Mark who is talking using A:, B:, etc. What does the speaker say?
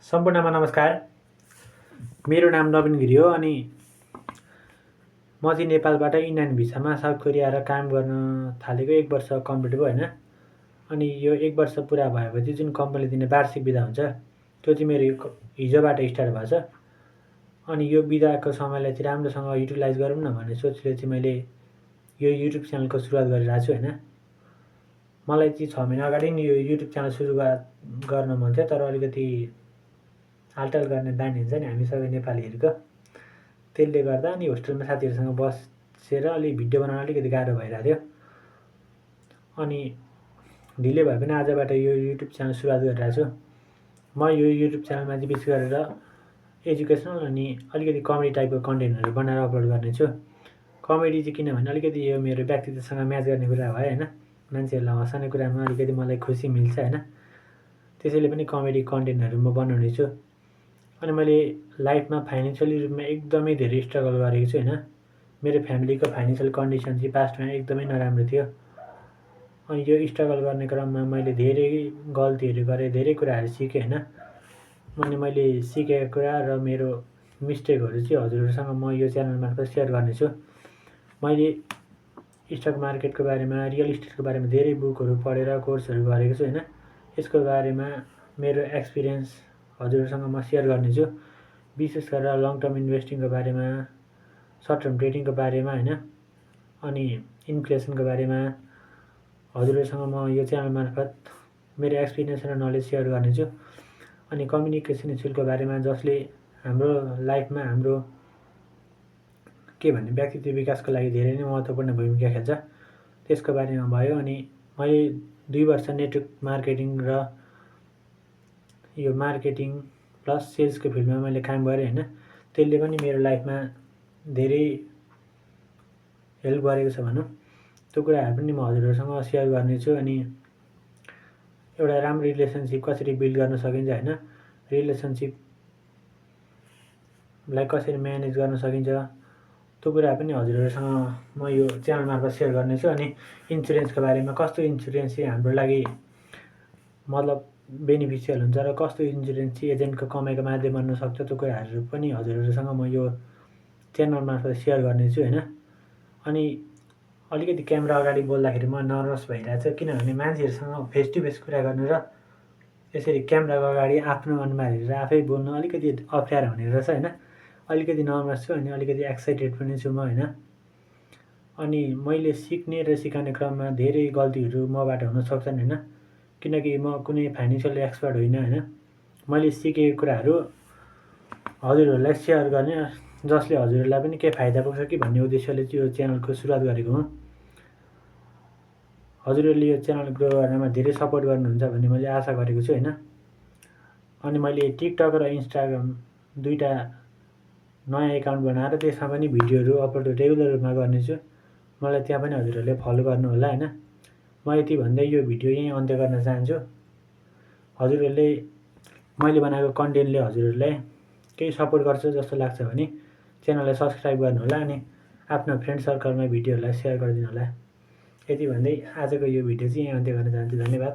A: सम्पूर्णमा नमस्कार। मेरो नाम नवीन गिरी हो अनि म चाहिँ नेपालबाट इन्डियन भिसामा साउथ कोरिया आएर काम गर्न थालेको 1 वर्ष कम्प्लिट भयो होइन। अनि यो 1 वर्ष पुरा भएपछि जुन कम्पनीले दिने वार्षिक बिदा हुन्छ त्यो चाहिँ मेरो हिजोबाट स्टार्ट भएको छ। अनि यो बिदाको समयलाई चाहिँ राम्रोसँग युटिलाइज गरौँ न भन्ने सोचले चाहिँ मैले यो युट्युब च्यानलको सुरुवात गरिरहेको छु होइन। मलाई चाहिँ 6 महिना अगाडि नै यो युट्युब च्यानल सुरु गर्न मन थियो, तर अलिकति हालटाल गर्ने बानी हुन्छ नि हामी सबै नेपालीहरूको, त्यसले गर्दा अनि होस्टेलमा साथीहरूसँग बसेर अलि भिडियो बनाउन अलिकति गाह्रो भइरहेको थियो। अनि ढिलै भए पनि आजबाट यो युट्युब च्यानल सुरुवात गरिरहेको छु। म यो युट्युब च्यानलमा चाहिँ विशेष गरेर एजुकेसनल अनि अलिकति कमेडी टाइपको कन्टेन्टहरू बनाएर अपलोड गर्नेछु। कमेडी चाहिँ किनभने अलिकति यो मेरो व्यक्तित्वसँग म्याच गर्ने कुरा भयो होइन। मान्छेहरूलाई हँसाउने कुरामा अलिकति मलाई खुसी मिल्छ होइन, त्यसैले पनि कमेडी कन्टेन्टहरू म बनाउने छु। अनि मैले लाइफमा फाइनेन्सियली रूपमा एकदमै धेरै स्ट्रगल गरेको छु होइन। मेरो फ्यामिलीको फाइनेन्सियल कन्डिसन चाहिँ पास्टमा एकदमै नराम्रो थियो। अनि यो स्ट्रगल गर्ने क्रममा मैले धेरै गल्तीहरू गरेँ, धेरै कुराहरू सिकेँ होइन। अनि मैले सिकेको कुरा र मेरो मिस्टेकहरू चाहिँ हजुरहरूसँग म यो च्यानल मार्फत सेयर गर्नेछु। मैले स्टक मार्केटको बारेमा, रियल इस्टेटको बारेमा धेरै बुकहरू पढेर कोर्सहरू गरेको छु होइन। यसको बारेमा मेरो एक्सपिरियन्स हजुरहरूसँग म सेयर गर्नेछु। विशेष गरेर लङ टर्म इन्भेस्टिङको बारेमा, सर्ट टर्म ट्रेडिङको बारेमा होइन, अनि इन्फ्लेसनको बारेमा हजुरहरूसँग म यो च्यानल मार्फत मेरो एक्सपिरियन्स र नलेज सेयर गर्नेछु। अनि कम्युनिकेसन स्किलको बारेमा, जसले हाम्रो लाइफमा हाम्रो के भन्ने व्यक्तित्व विकासको लागि धेरै नै महत्त्वपूर्ण भूमिका खेल्छ, त्यसको बारेमा भयो। अनि मैले 2 वर्ष नेटवर्क मार्केटिङ र यो मार्केटिङ प्लस सेल्सको फिल्डमा मैले काम गरेँ होइन। त्यसले पनि मेरो लाइफमा धेरै हेल्प गरेको छ भनौँ। त्यो कुराहरू पनि म हजुरहरूसँग सेयर गर्नेछु। अनि एउटा राम्रो रिलेसनसिप कसरी बिल्ड गर्न सकिन्छ होइन, रिलेसनसिपलाई कसरी म्यानेज गर्न सकिन्छ त्यो कुरा पनि हजुरहरूसँग म यो च्यानल मार्फत सेयर गर्नेछु। अनि इन्सुरेन्सको बारेमा, कस्तो इन्सुरेन्स चाहिँ हाम्रो लागि मतलब बेनिफिसियल हुन्छ र कस्तो इन्सुरेन्स चाहिँ एजेन्टको कमाइको माध्यम बन्न सक्छ, त्यो कुराहरू पनि हजुरहरूसँग म यो च्यानल मार्फत सेयर गर्नेछु होइन। अनि अलिकति क्यामेरा अगाडि बोल्दाखेरि म नर्भस भइरहेको छु, किनभने मान्छेहरूसँग फेस टु फेस कुरा गर्नु र यसरी क्यामेराको अगाडि आफ्नो अनुहार हेरेर आफै बोल्नु अलिकति अप्ठ्यारो हुने रहेछ होइन। अलिकति नर्भस छु अनि अलिकति एक्साइटेड पनि छु म होइन। अनि मैले सिक्ने र सिकाउने क्रममा धेरै गल्तीहरू मबाट हुन सक्छन् होइन, किनकि म कुनै फाइनेन्सियल एक्सपर्ट होइन होइन। मैले सिकेको कुराहरू हजुरहरूलाई सेयर गर्ने, जसले हजुरहरूलाई पनि केही फाइदा पुग्छ कि भन्ने उद्देश्यले चाहिँ यो च्यानलको सुरुवात गरेको हुँ। हजुरहरूले यो च्यानल ग्रो गर्नमा धेरै सपोर्ट गर्नुहुन्छ भन्ने मैले आशा गरेको छु होइन। अनि मैले टिकटक र इन्स्टाग्राम दुईवटा नयाँ एकाउन्ट बनाएर त्यसमा पनि भिडियोहरू अपलोड रेगुलर रूपमा गर्नेछु। मलाई त्यहाँ पनि हजुरहरूले फलो गर्नु होला होइन। म यति भन्दै यो भिडियो यहीँ अन्त्य गर्न चाहन्छु। हजुरहरूले मैले बनाएको कन्टेन्टले हजुरहरूलाई केही सपोर्ट गर्छ जस्तो लाग्छ भने च्यानललाई सब्सक्राइब गर्नुहोला अनि आफ्नो फ्रेन्ड सर्कलमा भिडियोहरूलाई सेयर गरिदिनु होला। यति भन्दै आजको यो भिडियो चाहिँ यहीँ अन्त्य गर्न चाहन्छु। धन्यवाद।